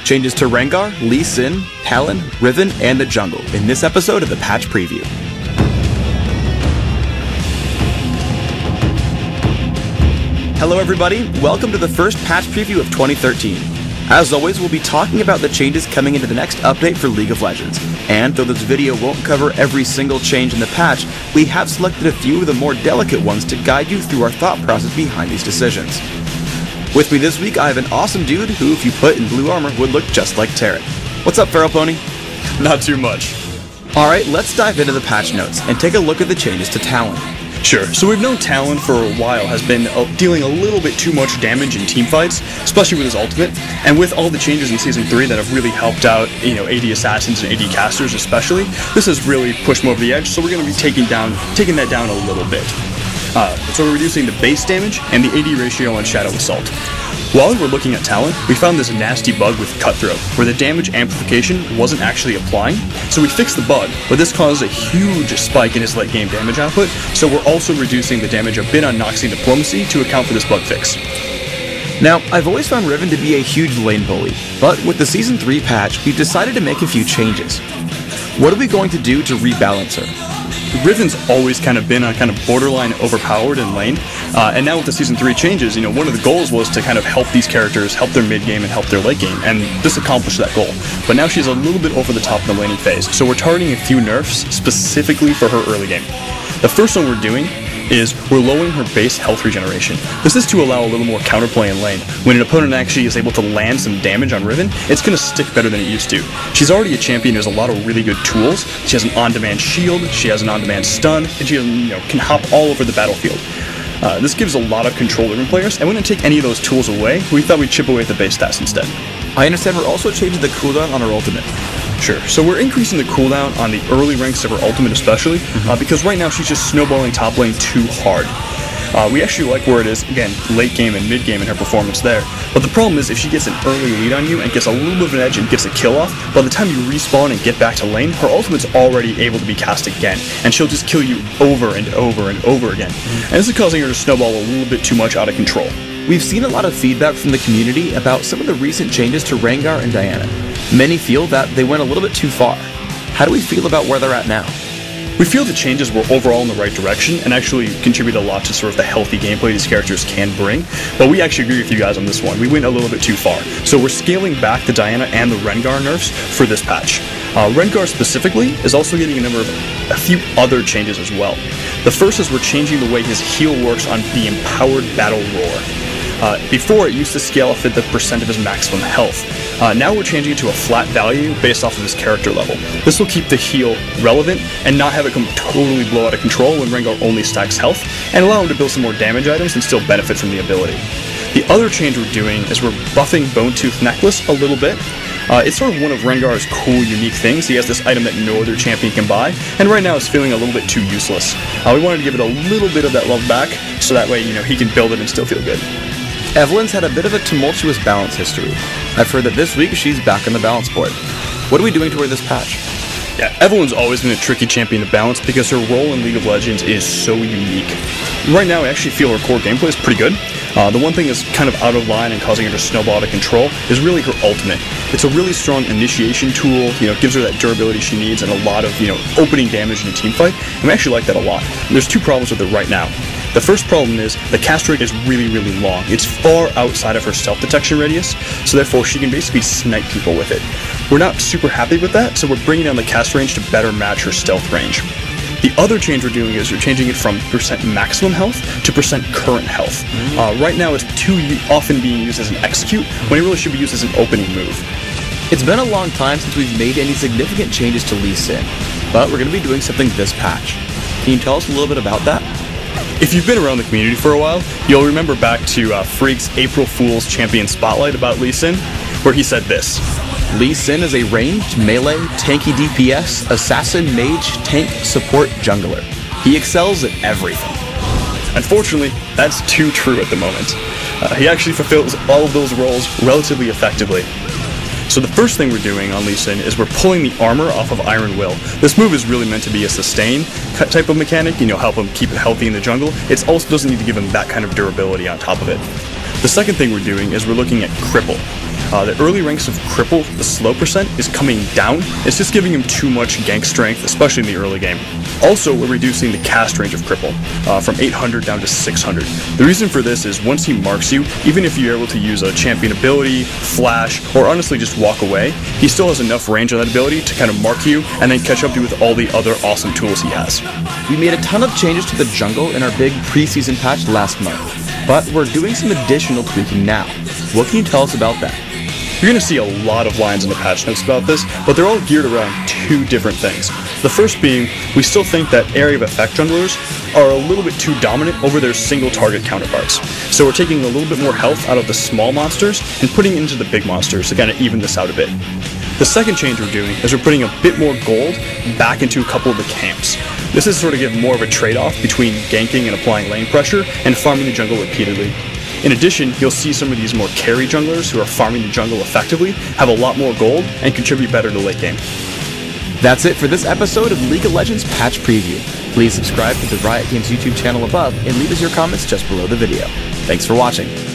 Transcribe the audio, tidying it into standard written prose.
changes to Rengar, Lee Sin, Talon, Riven, and the jungle in this episode of the Patch Preview. Hello everybody, welcome to the first patch preview of 2013. As always, we'll be talking about the changes coming into the next update for League of Legends. And though this video won't cover every single change in the patch, we have selected a few of the more delicate ones to guide you through our thought process behind these decisions. With me this week, I have an awesome dude who, if you put in blue armor, would look just like Tarek. What's up, Feral Pony? Not too much. Alright, let's dive into the patch notes and take a look at the changes to Talon. Sure, so we've known Talon for a while has been dealing a little bit too much damage in teamfights, especially with his ultimate, and with all the changes in Season 3 that have really helped out, AD Assassins and AD Casters especially, this has really pushed him over the edge, so we're going to be taking that down a little bit. So we're reducing the base damage and the AD ratio on Shadow Assault. While we were looking at Talon, we found this nasty bug with Cutthroat, where the damage amplification wasn't actually applying, so we fixed the bug, but this caused a huge spike in his late game damage output, so we're also reducing the damage a bit on Noxian Diplomacy to account for this bug fix. Now, I've always found Riven to be a huge lane bully, but with the Season 3 patch, we've decided to make a few changes. What are we going to do to rebalance her? Riven's always kind of been on kind of borderline overpowered in lane, and now with the Season 3 changes, one of the goals was to kind of help these characters, help their mid game and help their late game, and this accomplished that goal. But now she's a little bit over the top in the laning phase, so we're targeting a few nerfs specifically for her early game. The first one we're doing is we're lowering her base health regeneration. This is to allow a little more counterplay in lane. When an opponent actually is able to land some damage on Riven, it's going to stick better than it used to. She's already a champion who has a lot of really good tools. She has an on-demand shield, she has an on-demand stun, and she can hop all over the battlefield. This gives a lot of control to Riven players, and we didn't take any of those tools away. We thought we'd chip away at the base stats instead. I understand we're also changing the cooldown on her ultimate. Sure, so we're increasing the cooldown on the early ranks of her ultimate especially, because right now she's just snowballing top lane too hard. We actually like where it is, again, late game and mid game in her performance there, but the problem is if she gets an early lead on you and gets a little bit of an edge and gets a kill off, by the time you respawn and get back to lane, her ultimate's already able to be cast again, and she'll just kill you over and over and over again. And this is causing her to snowball a little bit too much out of control. We've seen a lot of feedback from the community about some of the recent changes to Rengar and Diana. Many feel that they went a little bit too far. How do we feel about where they're at now? We feel the changes were overall in the right direction and actually contribute a lot to sort of the healthy gameplay these characters can bring, but we actually agree with you guys on this one. We went a little bit too far. So we're scaling back the Diana and the Rengar nerfs for this patch. Rengar specifically is also getting a few other changes as well. The first is we're changing the way his heal works on the Empowered Battle Roar. Before, it used to scale off at the percent of his maximum health. Now we're changing it to a flat value based off of his character level. This will keep the heal relevant and not have it totally blow out of control when Rengar only stacks health, and allow him to build some more damage items and still benefit from the ability. The other change we're doing is we're buffing Bone Tooth Necklace a little bit. It's sort of one of Rengar's cool, unique things. He has this item that no other champion can buy, and right now it's feeling a little bit too useless. We wanted to give it a little bit of that love back, so that way, he can build it and still feel good. Evelyn's had a bit of a tumultuous balance history. I've heard that this week she's back on the balance board. What are we doing to her this patch? Yeah, Evelyn's always been a tricky champion to balance because her role in League of Legends is so unique. Right now, I actually feel her core gameplay is pretty good. The one thing that's kind of out of line and causing her to snowball out of control is really her ultimate. It's a really strong initiation tool, gives her that durability she needs and a lot of, opening damage in a teamfight, and we actually like that a lot. And there's two problems with it right now. The first problem is the cast rate is really, really long. It's far outside of her stealth detection radius, so therefore she can basically snipe people with it. We're not super happy with that, so we're bringing down the cast range to better match her stealth range. The other change we're doing is we're changing it from percent maximum health to percent current health. Right now it's too often being used as an execute when it really should be used as an opening move. It's been a long time since we've made any significant changes to Lee Sin, but we're going to be doing something this patch. Can you tell us a little bit about that? If you've been around the community for a while, you'll remember back to Freak's April Fool's Champion Spotlight about Lee Sin, where he said this. Lee Sin is a ranged, melee, tanky DPS, assassin, mage, tank, support, jungler. He excels at everything. Unfortunately, that's too true at the moment. He actually fulfills all of those roles relatively effectively. So the first thing we're doing on Lee Sin is we're pulling the armor off of Iron Will. This move is really meant to be a sustain type of mechanic, help him keep it healthy in the jungle. It also doesn't need to give him that kind of durability on top of it. The second thing we're doing is we're looking at Cripple. The early ranks of Cripple, the slow percent, is coming down. It's just giving him too much gank strength, especially in the early game. Also, we're reducing the cast range of Cripple from 800 down to 600. The reason for this is once he marks you, even if you're able to use a champion ability, flash, or honestly just walk away, he still has enough range on that ability to kind of mark you and then catch up to you with all the other awesome tools he has. We made a ton of changes to the jungle in our big preseason patch last month, but we're doing some additional tweaking now. What can you tell us about that? You're going to see a lot of lines in the patch notes about this, but they're all geared around two different things. The first being, we still think that area of effect junglers are a little bit too dominant over their single target counterparts. So we're taking a little bit more health out of the small monsters and putting it into the big monsters to kind of even this out a bit. The second change we're doing is we're putting a bit more gold back into a couple of the camps. This is sort of give more of a trade-off between ganking and applying lane pressure and farming the jungle repeatedly. In addition, you'll see some of these more carry junglers who are farming the jungle effectively have a lot more gold and contribute better to late game. That's it for this episode of League of Legends Patch Preview. Please subscribe to the Riot Games YouTube channel above and leave us your comments just below the video. Thanks for watching.